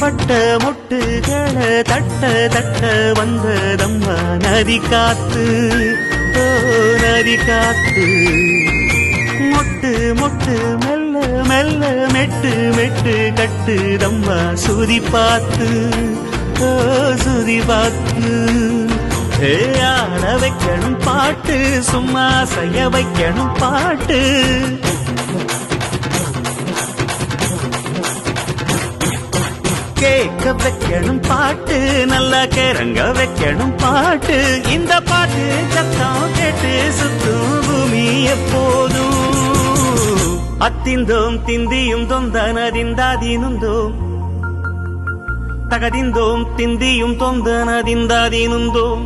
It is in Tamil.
வட்ட மொட்டுகளை தட்ட தட்ட வந்ததம்மா நதி காத்து, ஓ நதி காத்து. மொட்டு மொட்டு மெல்ல மெல்ல மெட்டு மெட்டு கட்டுதம்மா சுதி பார்த்து, ஓ சுதி பார்த்து. ஆட வைக்கணும் பாட்டு, சும்மா செய்ய வைக்கணும் பாட்டு. கேட்க வைக்கணும் பாட்டு, நல்லா கிறங்க வைக்கணும் பாட்டு. இந்த பாட்டு சத்தம் கேட்டு சுத்தும் பூமி எப்போதும். அத்திந்தோம் திந்தியும் தொந்தனதிந்தாதீனுந்தோம், தகதிந்தோம் திந்தியும் தொந்தனதிந்தாதீனுந்தோம்.